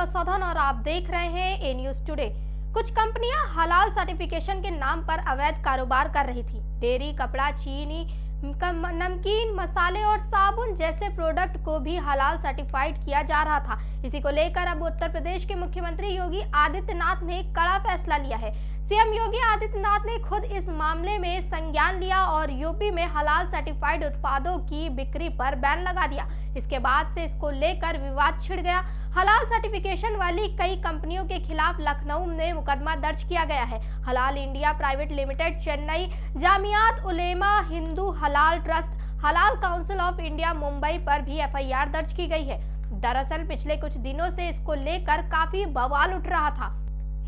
मधुसूदन और आप देख रहे हैं ए न्यूज टुडे। कुछ कंपनियां हलाल सर्टिफिकेशन के नाम पर अवैध कारोबार कर रही थी। डेयरी, कपड़ा, चीनी, नमकीन, मसाले और साबुन जैसे प्रोडक्ट को भी हलाल सर्टिफाइड किया जा रहा था। इसी को लेकर अब उत्तर प्रदेश के मुख्यमंत्री योगी आदित्यनाथ ने कड़ा फैसला लिया है। सीएम योगी आदित्यनाथ ने खुद इस मामले में संज्ञान लिया और यूपी में हलाल सर्टिफाइड उत्पादों की बिक्री पर बैन लगा दिया। इसके बाद से इसको लेकर विवाद छिड़ गया। हलाल सर्टिफिकेशन वाली कई कंपनियों के खिलाफ लखनऊ में मुकदमा दर्ज किया गया है। हलाल इंडिया प्राइवेट लिमिटेड चेन्नई, जामियात उलेमा हिंदू हलाल ट्रस्ट, हलाल काउंसिल ऑफ इंडिया मुंबई पर भी एफआईआर दर्ज की गई है। दरअसल पिछले कुछ दिनों से इसको लेकर काफी बवाल उठ रहा था।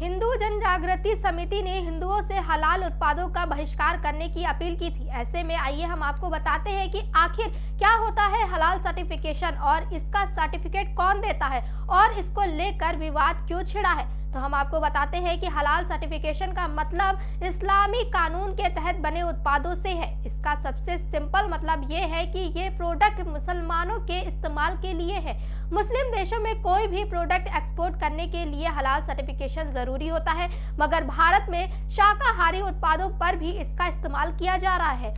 हिंदू जनजागृति समिति ने हिंदुओं से हलाल उत्पादों का बहिष्कार करने की अपील की थी। ऐसे में आइए हम आपको बताते हैं कि आखिर क्या होता है हलाल सर्टिफिकेशन और इसका सर्टिफिकेट कौन देता है और इसको लेकर विवाद क्यों छिड़ा है। तो हम आपको बताते हैं कि हलाल सर्टिफिकेशन का मतलब इस्लामी कानून के तहत बने उत्पादों से है। इसका सबसे सिंपल मतलब ये है कि ये प्रोडक्ट मुसलमानों के इस्तेमाल के लिए है। मुस्लिम देशों में कोई भी प्रोडक्ट एक्सपोर्ट करने के लिए हलाल सर्टिफिकेशन जरूरी होता है, मगर भारत में शाकाहारी उत्पादों पर भी इसका इस्तेमाल किया जा रहा है।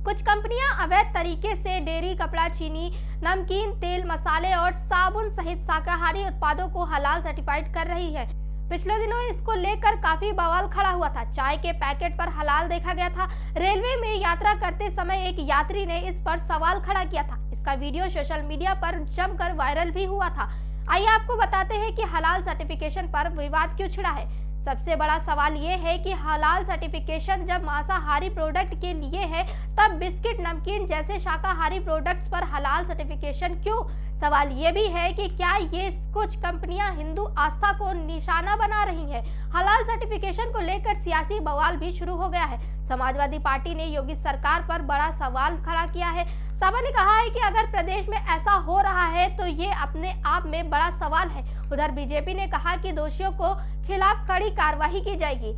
कुछ कंपनियां अवैध तरीके से डेयरी, कपड़ा, चीनी, नमकीन, तेल, मसाले और साबुन सहित शाकाहारी उत्पादों को हलाल सर्टिफाइड कर रही है। पिछले दिनों इसको लेकर काफी बवाल खड़ा हुआ था। चाय के पैकेट पर हलाल देखा गया था। रेलवे में यात्रा करते समय एक यात्री ने इस पर सवाल खड़ा किया था। इसका वीडियो सोशल मीडिया पर जमकर वायरल भी हुआ था। आइए आपको बताते हैं कि हलाल सर्टिफिकेशन पर विवाद क्यों छिड़ा है। सबसे बड़ा सवाल ये है कि हलाल सर्टिफिकेशन जब मांसाहारी प्रोडक्ट के लिए है, तब बिस्किट, नमकीन जैसे शाकाहारी प्रोडक्ट्स पर हलाल सर्टिफिकेशन क्यों? सवाल ये भी है कि क्या ये कुछ कंपनियां हिंदू आस्था को निशाना बना रही हैं? हलाल सर्टिफिकेशन को लेकर सियासी बवाल भी शुरू हो गया है। समाजवादी पार्टी ने योगी सरकार पर बड़ा सवाल खड़ा किया है। सभा ने कहा है कि अगर प्रदेश में ऐसा हो रहा है तो ये अपने आप में बड़ा सवाल है। उधर बीजेपी ने कहा कि दोषियों को खिलाफ कड़ी कार्रवाई की जाएगी।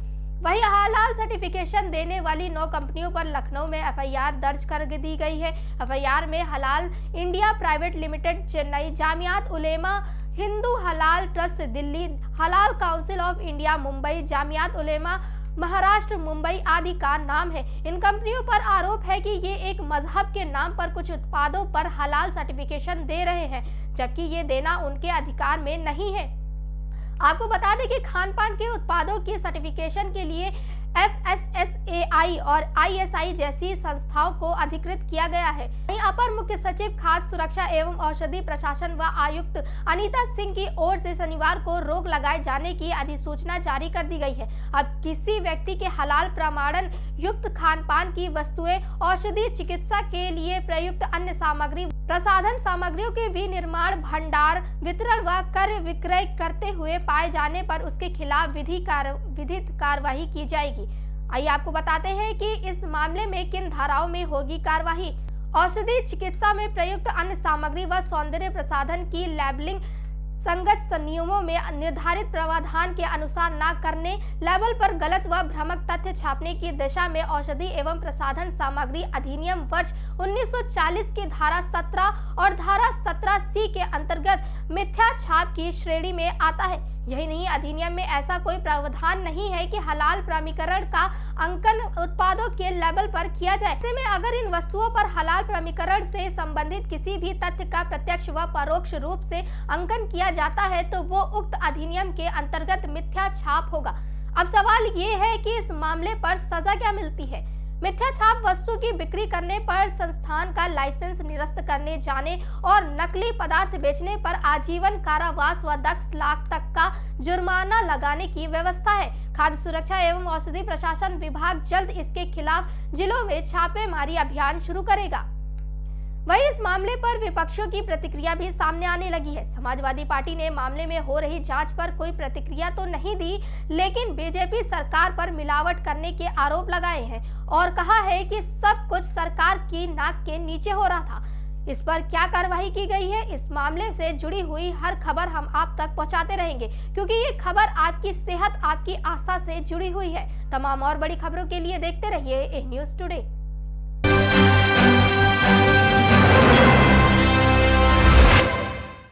वही हलाल सर्टिफिकेशन देने वाली 9 कंपनियों पर लखनऊ में एफआईआर दर्ज कर दी गई है। एफआईआर में हलाल इंडिया प्राइवेट लिमिटेड चेन्नई, जामियात उलेमा हिंदू हलाल ट्रस्ट दिल्ली, हलाल काउंसिल ऑफ इंडिया मुंबई, जामियात उलेमा महाराष्ट्र मुंबई आदि का नाम है। इन कंपनियों पर आरोप है कि ये एक मजहब के नाम पर कुछ उत्पादों पर हलाल सर्टिफिकेशन दे रहे हैं, जबकि ये देना उनके अधिकार में नहीं है। आपको बता दें कि खान पान के उत्पादों की सर्टिफिकेशन के लिए FSSAI और ISI जैसी संस्थाओं को अधिकृत किया गया है। वहीं अपर मुख्य सचिव खाद्य सुरक्षा एवं औषधि प्रशासन व आयुक्त अनीता सिंह की ओर से शनिवार को रोक लगाए जाने की अधिसूचना जारी कर दी गई है। अब किसी व्यक्ति के हलाल प्रमाणन युक्त खान पान की वस्तुएं, औषधि चिकित्सा के लिए प्रयुक्त अन्य सामग्री, प्रसाधन सामग्रियों के विनिर्माण, भंडार, वितरण व क्रय विक्रय करते हुए पाए जाने पर उसके खिलाफ विधिक कार्रवाई की जाएगी। आइए आपको बताते हैं कि इस मामले में किन धाराओं में होगी कार्रवाई। औषधि चिकित्सा में प्रयुक्त अन्य सामग्री व सौंदर्य प्रसाधन की लेबलिंग संगत नियमों में निर्धारित प्रावधान के अनुसार न करने, लेबल पर गलत व भ्रामक तथ्य छापने की दिशा में औषधि एवं प्रसाधन सामग्री अधिनियम वर्ष 1940 की धारा 17 और धारा 17C के अंतर्गत मिथ्या छाप की श्रेणी में आता है। यही नहीं, अधिनियम में ऐसा कोई प्रावधान नहीं है कि हलाल प्रमाणीकरण का अंकन उत्पादों के लेबल पर किया जाए। ऐसे में अगर इन वस्तुओं पर हलाल प्रमाणीकरण से संबंधित किसी भी तथ्य का प्रत्यक्ष व परोक्ष रूप से अंकन किया जाता है तो वो उक्त अधिनियम के अंतर्गत मिथ्या छाप होगा। अब सवाल ये है कि इस मामले पर सजा क्या मिलती है। मिथ्या छाप वस्तु की बिक्री करने पर संस्थान का लाइसेंस निरस्त करने जाने और नकली पदार्थ बेचने पर आजीवन कारावास व 10 लाख तक का जुर्माना लगाने की व्यवस्था है। खाद्य सुरक्षा एवं औषधि प्रशासन विभाग जल्द इसके खिलाफ जिलों में छापेमारी अभियान शुरू करेगा। वहीं इस मामले पर विपक्षों की प्रतिक्रिया भी सामने आने लगी है। समाजवादी पार्टी ने मामले में हो रही जांच पर कोई प्रतिक्रिया तो नहीं दी, लेकिन बीजेपी सरकार पर मिलावट करने के आरोप लगाए हैं और कहा है कि सब कुछ सरकार की नाक के नीचे हो रहा था। इस पर क्या कार्रवाई की गई है, इस मामले से जुड़ी हुई हर खबर हम आप तक पहुंचाते रहेंगे, क्योंकि ये खबर आपकी सेहत, आपकी आस्था से जुड़ी हुई है। तमाम और बड़ी खबरों के लिए देखते रहिए ए न्यूज टुडे।